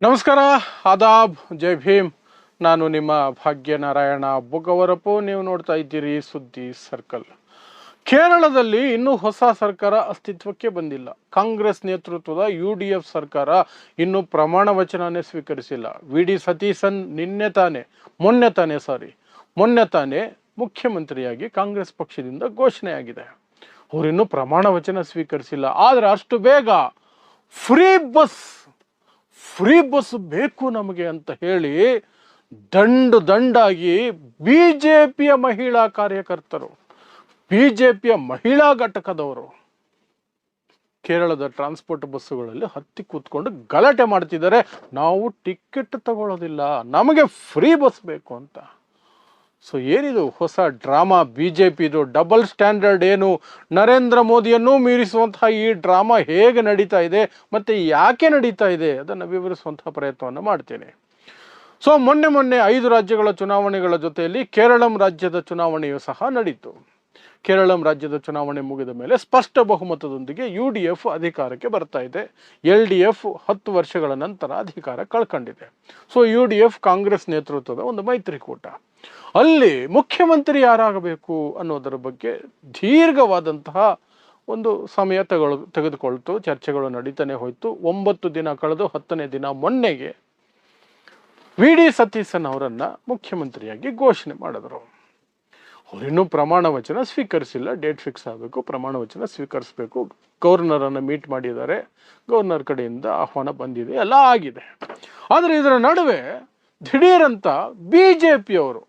ನಮಸ್ಕಾರ, ಆದಾಬ್, ಜೈ ಭೀಮ್. ನಾನು ನಿಮ್ಮ ಭಾಗ್ಯನಾರಾಯಣ ಬೊಗವರಪು. ನೀವು ನೋಡ್ತಾ ಇದ್ದೀರಿ ಸುದ್ದಿ ಸರ್ಕಲ್. ಕೇರಳದಲ್ಲಿ ಇನ್ನೂ ಹೊಸ ಸರ್ಕಾರ ಅಸ್ತಿತ್ವಕ್ಕೆ ಬಂದಿಲ್ಲ. ಕಾಂಗ್ರೆಸ್ ನೇತೃತ್ವದ UDF ಸರ್ಕಾರ ಇನ್ನೂ ಪ್ರಮಾಣ ವಚನನೇ ಸ್ವೀಕರಿಸಿಲ್ಲ. ವಿ.ಡಿ. ಸತೀಸನ್ ಮೊನ್ನೆ ತಾನೇ ಮುಖ್ಯಮಂತ್ರಿಯಾಗಿ ಕಾಂಗ್ರೆಸ್ ಪಕ್ಷದಿಂದ ಘೋಷಣೆಯಾಗಿದೆ. ಅವರಿನ್ನೂ ಪ್ರಮಾಣ ವಚನ ಸ್ವೀಕರಿಸಿಲ್ಲ. ಆದರೆ ಅಷ್ಟು ಬೇಗ ಫ್ರೀ ಬಸ್ ಬೇಕು ನಮಗೆ ಅಂತ ಹೇಳಿ ದಂಡಾಗಿ ಬಿಜೆಪಿಯ ಮಹಿಳಾ ಕಾರ್ಯಕರ್ತರು, ಬಿಜೆಪಿಯ ಮಹಿಳಾ ಘಟಕದವರು ಕೇರಳದ ಟ್ರಾನ್ಸ್ಪೋರ್ಟ್ ಬಸ್ಸುಗಳಲ್ಲಿ ಹತ್ತಿ ಕೂತ್ಕೊಂಡು ಗಲಾಟೆ ಮಾಡ್ತಿದ್ದಾರೆ. ನಾವು ಟಿಕೆಟ್ ತಗೊಳ್ಳೋದಿಲ್ಲ, ನಮಗೆ ಫ್ರೀ ಬಸ್ ಬೇಕು ಅಂತ. ಸೊ ಏನಿದು ಹೊಸ ಡ್ರಾಮಾ ಬಿಜೆಪಿದು? ಡಬಲ್ ಸ್ಟ್ಯಾಂಡರ್ಡ್ ಏನು? ನರೇಂದ್ರ ಮೋದಿಯನ್ನು ಮೀರಿಸುವಂತಹ ಈ ಡ್ರಾಮಾ ಹೇಗೆ ನಡೀತಾ ಇದೆ ಮತ್ತು ಯಾಕೆ ನಡೀತಾ ಇದೆ ಅದನ್ನು ವಿವರಿಸುವಂತಹ ಪ್ರಯತ್ನವನ್ನು ಮಾಡ್ತೇನೆ. ಸೊ ಮೊನ್ನೆ 5 ರಾಜ್ಯಗಳ ಚುನಾವಣೆಗಳ ಜೊತೆಯಲ್ಲಿ ಕೇರಳಂ ರಾಜ್ಯದ ಚುನಾವಣೆಯು ಸಹ ನಡೀತು. ಕೇರಳಂ ರಾಜ್ಯದ ಚುನಾವಣೆ ಮುಗಿದ ಮೇಲೆ ಸ್ಪಷ್ಟ ಬಹುಮತದೊಂದಿಗೆ UDF ಅಧಿಕಾರಕ್ಕೆ ಬರ್ತಾ ಇದೆ. LDF 10 ವರ್ಷಗಳ ನಂತರ ಅಧಿಕಾರ ಕಳ್ಕೊಂಡಿದೆ. ಸೊ UDF ಕಾಂಗ್ರೆಸ್ ನೇತೃತ್ವದ ಒಂದು ಮೈತ್ರಿಕೂಟ. ಅಲ್ಲಿ ಮುಖ್ಯಮಂತ್ರಿ ಯಾರಾಗಬೇಕು ಅನ್ನೋದರ ಬಗ್ಗೆ ದೀರ್ಘವಾದಂತಹ ಒಂದು ಸಮಯ ತೆಗೆದುಕೊಳ್ತು. ಚರ್ಚೆಗಳು ನಡೀತಾನೆ ಹೋಯ್ತು. 9 ದಿನ ಕಳೆದು 10ನೇ ದಿನ ಮೊನ್ನೆಗೆ ವಿ.ಡಿ. ಸತೀಸನ್ ಅವರನ್ನ ಮುಖ್ಯಮಂತ್ರಿಯಾಗಿ ಘೋಷಣೆ ಮಾಡಿದ್ರು. ಅವರಿನ್ನೂ ಪ್ರಮಾಣ ವಚನ ಸ್ವೀಕರಿಸಿಲ್ಲ. ಡೇಟ್ ಫಿಕ್ಸ್ ಆಗಬೇಕು, ಪ್ರಮಾಣ ವಚನ ಸ್ವೀಕರಿಸಬೇಕು. ಗವರ್ನರನ್ನು ಮೀಟ್ ಮಾಡಿದ್ದಾರೆ, ಗವರ್ನರ್ ಕಡೆಯಿಂದ ಆಹ್ವಾನ ಬಂದಿದೆ, ಎಲ್ಲ ಆಗಿದೆ. ಆದರೆ ಇದರ ನಡುವೆ ದಿಢೀರಂತ ಬಿಜೆಪಿಯವರು,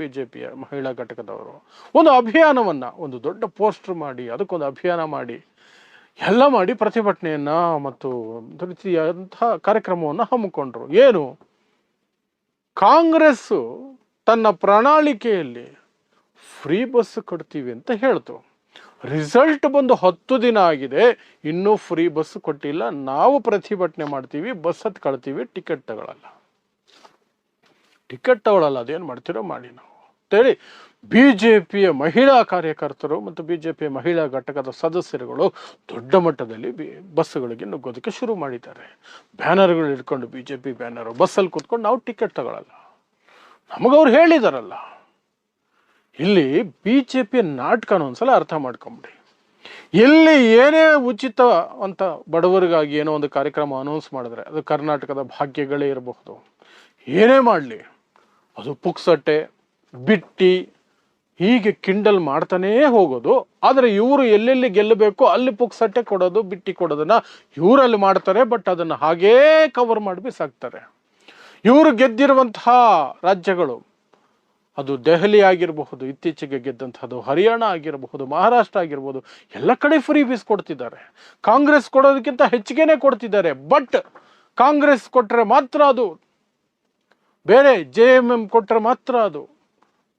ಬಿಜೆಪಿಯ ಮಹಿಳಾ ಘಟಕದವರು ಒಂದು ಅಭಿಯಾನವನ್ನು, ಒಂದು ದೊಡ್ಡ ಪೋಸ್ಟರ್ ಮಾಡಿ, ಅದಕ್ಕೊಂದು ಅಭಿಯಾನ ಮಾಡಿ, ಎಲ್ಲ ಮಾಡಿ ಪ್ರತಿಭಟನೆಯನ್ನ ಮತ್ತು ರೀತಿಯಾದಂತಹ ಕಾರ್ಯಕ್ರಮವನ್ನು ಹಮ್ಮಿಕೊಂಡ್ರು. ಏನು? ಕಾಂಗ್ರೆಸ್ಸು ತನ್ನ ಪ್ರಣಾಳಿಕೆಯಲ್ಲಿ ಫ್ರೀ ಬಸ್ ಕೊಡ್ತೀವಿ ಅಂತ ಹೇಳ್ತು. ರಿಸಲ್ಟ್ ಬಂದು 10 ದಿನ ಆಗಿದೆ, ಇನ್ನೂ ಫ್ರೀ ಬಸ್ ಕೊಟ್ಟಿಲ್ಲ. ನಾವು ಪ್ರತಿಭಟನೆ ಮಾಡ್ತೀವಿ, ಬಸ್ ಹತ್ಕೊಳ್ತೀವಿ, ಟಿಕೆಟ್ ತಗೊಳ್ಳಲ್ಲ, ಅದೇನು ಮಾಡ್ತೀರೋ ಮಾಡಿ ನಾವು ಅಂತೇಳಿ ಬಿಜೆಪಿಯ ಮಹಿಳಾ ಕಾರ್ಯಕರ್ತರು ಮತ್ತು ಬಿಜೆಪಿಯ ಮಹಿಳಾ ಘಟಕದ ಸದಸ್ಯರುಗಳು ದೊಡ್ಡ ಮಟ್ಟದಲ್ಲಿ ಬಸ್ಸುಗಳಿಗೆ ನುಗ್ಗೋದಕ್ಕೆ ಶುರು ಮಾಡಿದ್ದಾರೆ. ಬ್ಯಾನರ್ಗಳು ಇಟ್ಕೊಂಡು, ಬಿಜೆಪಿ ಬ್ಯಾನರು, ಬಸ್ಸಲ್ಲಿ ಕೂತ್ಕೊಂಡು ನಾವು ಟಿಕೆಟ್ ತಗೊಳ್ಳಲ್ಲ. ನಮಗವ್ರು ಹೇಳಿದಾರಲ್ಲ. ಇಲ್ಲಿ ಬಿಜೆಪಿಯ ನಾಟಕನ ಒಂದ್ಸಲ ಅರ್ಥ ಮಾಡ್ಕೊಂಬಿಡಿ. ಎಲ್ಲಿ ಏನೇ ಉಚಿತ ಅಂತ ಬಡವರಿಗಾಗಿ ಏನೋ ಒಂದು ಕಾರ್ಯಕ್ರಮ ಅನೌನ್ಸ್ ಮಾಡಿದ್ರೆ, ಅದು ಕರ್ನಾಟಕದ ಭಾಗ್ಯಗಳೇ ಇರಬಹುದು, ಏನೇ ಮಾಡಲಿ ಅದು ಪುಕ್ಸಟ್ಟೆ, ಬಿಟ್ಟಿ, ಹೀಗೆ ಕಿಂಡಲ್ ಮಾಡ್ತಾನೇ ಹೋಗೋದು. ಆದರೆ ಇವರು ಎಲ್ಲೆಲ್ಲಿ ಗೆಲ್ಲಬೇಕು ಅಲ್ಲಿ ಪುಕ್ಸಟ್ಟೆ ಕೊಡೋದು, ಬಿಟ್ಟಿ ಕೊಡೋದನ್ನ ಇವರಲ್ಲಿ ಮಾಡ್ತಾರೆ. ಬಟ್ ಅದನ್ನು ಹಾಗೇ ಕವರ್ ಮಾಡಿ ಬಿಸಾಕ್ತಾರೆ. ಇವರು ಗೆದ್ದಿರುವಂತಹ ರಾಜ್ಯಗಳು, ಅದು ದೆಹಲಿ ಆಗಿರಬಹುದು, ಇತ್ತೀಚೆಗೆ ಗೆದ್ದಂಥದ್ದು ಹರಿಯಾಣ ಆಗಿರಬಹುದು, ಮಹಾರಾಷ್ಟ್ರ ಆಗಿರ್ಬೋದು, ಎಲ್ಲ ಕಡೆ ಫ್ರೀ ಬೀಸ್ ಕೊಡ್ತಿದ್ದಾರೆ. ಕಾಂಗ್ರೆಸ್ ಕೊಡೋದಕ್ಕಿಂತ ಹೆಚ್ಚಿಗೆನೇ ಕೊಡ್ತಿದ್ದಾರೆ. ಬಟ್ ಕಾಂಗ್ರೆಸ್ ಕೊಟ್ಟರೆ ಮಾತ್ರ ಅದು ಬೇರೆ, JMM ಕೊಟ್ಟರೆ ಮಾತ್ರ ಅದು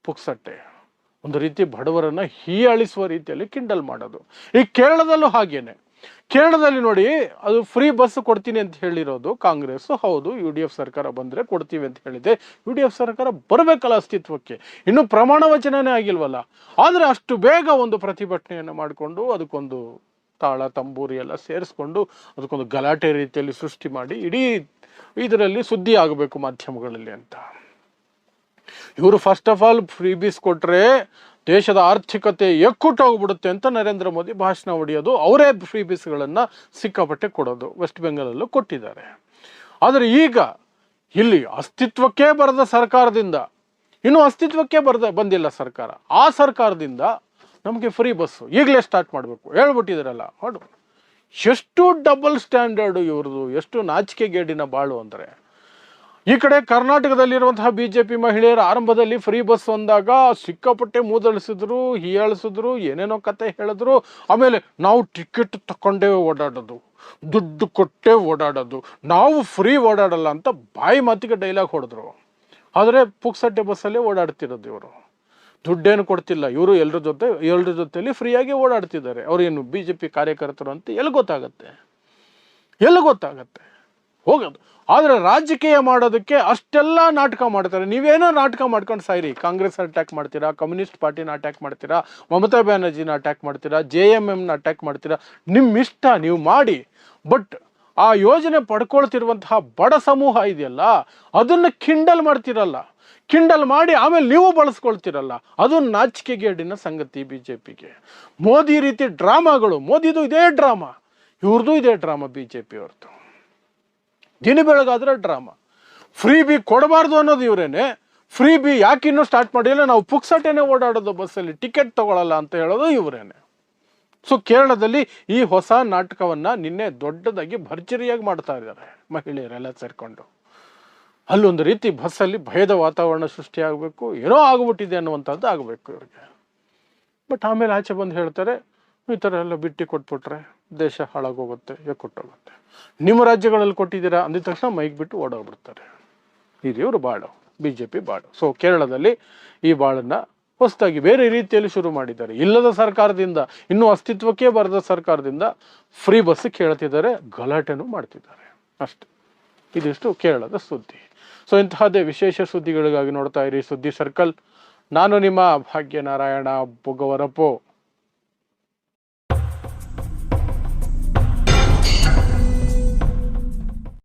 ಪುಕ್ಸಟ್ಟೆ. ಒಂದು ರೀತಿ ಬಡವರನ್ನ ಹೀಯಾಳಿಸುವ ರೀತಿಯಲ್ಲಿ ಕಿಂಡಲ್ ಮಾಡೋದು. ಈ ಕೇರಳದಲ್ಲೂ ಹಾಗೇನೆ. ಕೇರಳದಲ್ಲಿ ನೋಡಿ, ಅದು ಫ್ರೀ ಬಸ್ ಕೊಡ್ತೀನಿ ಅಂತ ಹೇಳಿರೋದು ಕಾಂಗ್ರೆಸ್. ಹೌದು, UDF ಸರ್ಕಾರ ಬಂದರೆ ಕೊಡ್ತೀವಿ ಅಂತ ಹೇಳಿದೆ. UDF ಸರ್ಕಾರ ಬರಬೇಕಲ್ಲ ಅಸ್ತಿತ್ವಕ್ಕೆ, ಇನ್ನು ಪ್ರಮಾಣ ವಚನನೇ ಆಗಿಲ್ವಲ್ಲ. ಆದರೆ ಅಷ್ಟು ಬೇಗ ಒಂದು ಪ್ರತಿಭಟನೆಯನ್ನು ಮಾಡಿಕೊಂಡು, ಅದಕ್ಕೊಂದು ತಾಳ ತಂಬೂರಿ ಎಲ್ಲ ಸೇರಿಸ್ಕೊಂಡು, ಅದಕ್ಕೊಂದು ಗಲಾಟೆ ರೀತಿಯಲ್ಲಿ ಸೃಷ್ಟಿ ಮಾಡಿ ಇಡೀ ಇದರಲ್ಲಿ ಸುದ್ದಿ ಆಗಬೇಕು ಮಾಧ್ಯಮಗಳಲ್ಲಿ ಅಂತ. ಇವರು ಫಸ್ಟ್ ಆಫ್ ಆಲ್ ಫ್ರೀ ಬೀಸ್ ಕೊಟ್ಟರೆ ದೇಶದ ಆರ್ಥಿಕತೆ ಎಕ್ಕುಟ್ಟೋಗ್ಬಿಡುತ್ತೆ ಅಂತ ನರೇಂದ್ರ ಮೋದಿ ಭಾಷಣ ಹೊಡೆಯೋದು, ಅವರೇ ಫ್ರೀ ಬೀಸ್ಗಳನ್ನು ಸಿಕ್ಕಾಪಟ್ಟೆ ಕೊಡೋದು. ವೆಸ್ಟ್ ಬೆಂಗಾಲಲ್ಲೂ ಕೊಟ್ಟಿದ್ದಾರೆ. ಆದರೆ ಈಗ ಇಲ್ಲಿ ಅಸ್ತಿತ್ವಕ್ಕೆ ಬರದ ಸರ್ಕಾರದಿಂದ, ಇನ್ನೂ ಅಸ್ತಿತ್ವಕ್ಕೆ ಬಂದಿಲ್ಲ ಸರ್ಕಾರ, ಆ ಸರ್ಕಾರದಿಂದ ನಮಗೆ ಫ್ರೀ ಬಸ್ಸು ಈಗಲೇ ಸ್ಟಾರ್ಟ್ ಮಾಡಬೇಕು ಹೇಳ್ಬಿಟ್ಟಿದಾರಲ್ಲ. ಮಾಡು, ಎಷ್ಟು ಡಬಲ್ ಸ್ಟ್ಯಾಂಡರ್ಡು ಇವ್ರದ್ದು, ಎಷ್ಟು ನಾಚಿಕೆಗೇಡಿನ ಬಾಳು ಅಂದರೆ. ಈ ಕಡೆ ಕರ್ನಾಟಕದಲ್ಲಿರುವಂತಹ ಬಿಜೆಪಿ ಮಹಿಳೆಯರು ಆರಂಭದಲ್ಲಿ ಫ್ರೀ ಬಸ್ ಅಂದಾಗ ಸಿಕ್ಕಾಪಟ್ಟೆ ಮೂದಳಿಸಿದ್ರು, ಹೀಯಾಳಿಸಿದ್ರು, ಏನೇನೋ ಕತೆ ಹೇಳಿದ್ರು. ಆಮೇಲೆ ನಾವು ಟಿಕೆಟ್ ತಗೊಂಡೇ ಓಡಾಡೋದು, ದುಡ್ಡು ಕೊಟ್ಟೇ ಓಡಾಡೋದು, ನಾವು ಫ್ರೀ ಓಡಾಡಲ್ಲ ಅಂತ ಬಾಯಿ ಮಾತಿಗೆ ಡೈಲಾಗ್ ಹೊಡೆದ್ರು. ಆದರೆ ಪುಕ್ಸಟ್ಟೆ ಬಸ್ಸಲ್ಲೇ ಓಡಾಡ್ತಿರೋದು ಇವರು, ದುಡ್ಡೇನು ಕೊಡ್ತಿಲ್ಲ. ಇವರು ಎಲ್ಲರ ಜೊತೆಯಲ್ಲಿ ಫ್ರೀಯಾಗಿ ಓಡಾಡ್ತಿದ್ದಾರೆ. ಅವ್ರೇನು ಬಿಜೆಪಿ ಕಾರ್ಯಕರ್ತರು ಅಂತ ಎಲ್ಲಿ ಗೊತ್ತಾಗತ್ತೆ ಹೋಗೋದು. ಆದರೆ ರಾಜಕೀಯ ಮಾಡೋದಕ್ಕೆ ಅಷ್ಟೆಲ್ಲ ನಾಟಕ ಮಾಡ್ತಾರೆ. ನೀವೇನೋ ನಾಟಕ ಮಾಡ್ಕೊಂಡು ಸಾಯಿರಿ. ಕಾಂಗ್ರೆಸ್ ಅಟ್ಯಾಕ್ ಮಾಡ್ತೀರಾ, ಕಮ್ಯುನಿಸ್ಟ್ ಪಾರ್ಟಿನ ಅಟ್ಯಾಕ್ ಮಾಡ್ತೀರಾ, ಮಮತಾ ಬ್ಯಾನರ್ಜಿನ ಅಟ್ಯಾಕ್ ಮಾಡ್ತೀರಾ, JMMನ ಅಟ್ಯಾಕ್ ಮಾಡ್ತೀರಾ, ನಿಮ್ಮ ಇಷ್ಟ, ನೀವು ಮಾಡಿ. ಬಟ್ ಆ ಯೋಜನೆ ಪಡ್ಕೊಳ್ತಿರುವಂತಹ ಬಡ ಸಮೂಹ ಇದೆಯಲ್ಲ, ಅದನ್ನು ಕಿಂಡಲ್ ಮಾಡ್ತಿರಲ್ಲ, ಕಿಂಡಲ್ ಮಾಡಿ ಆಮೇಲೆ ನೀವು ಬಳಸ್ಕೊಳ್ತಿರಲ್ಲ, ಅದು ನಾಚಿಕೆಗೇಡಿನ ಸಂಗತಿ BJPಗೆ. ಮೋದಿ ರೀತಿ ಡ್ರಾಮಾಗಳು, ಮೋದಿದು ಇದೇ ಡ್ರಾಮಾ, ಇವ್ರದ್ದು ಇದೇ ಡ್ರಾಮಾ, BJP ಅವ್ರದ್ದು ದಿನ ಬೆಳಗಾದ್ರೆ ಡ್ರಾಮಾ. ಫ್ರೀ ಬಿ ಕೊಡಬಾರ್ದು ಅನ್ನೋದು ಇವರೇನೆ, ಫ್ರೀ ಬಿ ಯಾಕೆ ಇನ್ನೂ ಸ್ಟಾರ್ಟ್ ಮಾಡಿಲ್ಲ, ನಾವು ಪುಕ್ಸಟೇನೆ ಓಡಾಡೋದು ಬಸ್ಸಲ್ಲಿ, ಟಿಕೆಟ್ ತಗೊಳ್ಳಲ್ಲ ಅಂತ ಹೇಳೋದು ಇವರೇನೆ. ಸೊ ಕೇರಳದಲ್ಲಿ ಈ ಹೊಸ ನಾಟಕವನ್ನ ನಿನ್ನೆ ದೊಡ್ಡದಾಗಿ ಭರ್ಜರಿಯಾಗಿ ಮಾಡ್ತಾ ಇದ್ದಾರೆ ಮಹಿಳೆಯರೆಲ್ಲ ಸೇರ್ಕೊಂಡು. ಅಲ್ಲೊಂದು ರೀತಿ ಬಸ್ಸಲ್ಲಿ ಭಯದ ವಾತಾವರಣ ಸೃಷ್ಟಿಯಾಗಬೇಕು, ಏನೋ ಆಗ್ಬಿಟ್ಟಿದೆ ಅನ್ನುವಂಥದ್ದು ಆಗಬೇಕು ಇವ್ರಿಗೆ. ಬಟ್ ಆಮೇಲೆ ಆಚೆ ಬಂದು ಹೇಳ್ತಾರೆ, ಈ ಥರ ಎಲ್ಲ ಬಿಟ್ಟು ಕೊಟ್ಬಿಟ್ರೆ ದೇಶ ಹಾಳಾಗೋಗುತ್ತೆ, ಕೊಟ್ಟೋಗುತ್ತೆ. ನಿಮ್ಮ ರಾಜ್ಯಗಳಲ್ಲಿ ಕೊಟ್ಟಿದ್ದೀರಾ ಅಂದಿದ ತಕ್ಷಣ ಮೈಕ್ ಬಿಟ್ಟು ಓಡೋಗ್ಬಿಡ್ತಾರೆ. ಇದು ಇವರು ಬಾಳು, BJP ಬಾಳು. ಸೊ ಕೇರಳದಲ್ಲಿ ಈ ಬಾಳನ್ನ ಹೊಸದಾಗಿ ಬೇರೆ ರೀತಿಯಲ್ಲಿ ಶುರು ಮಾಡಿದ್ದಾರೆ. ಇಲ್ಲದ ಸರ್ಕಾರದಿಂದ, ಇನ್ನೂ ಅಸ್ತಿತ್ವಕ್ಕೆ ಬರದ ಸರ್ಕಾರದಿಂದ ಫ್ರೀ ಬಸ್ ಕೇಳ್ತಿದ್ದಾರೆ, ಗಲಾಟೆನೂ ಮಾಡ್ತಿದ್ದಾರೆ. ಅಷ್ಟೆ, ಇದಿಷ್ಟು ಕೇರಳದ ಸುದ್ದಿ. ಸೊ ಇಂತಹದ್ದೇ ವಿಶೇಷ ಸುದ್ದಿಗಳಿಗಾಗಿ ನೋಡ್ತಾ ಇರಿ ಸುದ್ದಿ ಸರ್ಕಲ್. ನಾನು ನಿಮ್ಮ ಭಾಗ್ಯನಾರಾಯಣ ಬೊಗವರಪೋ.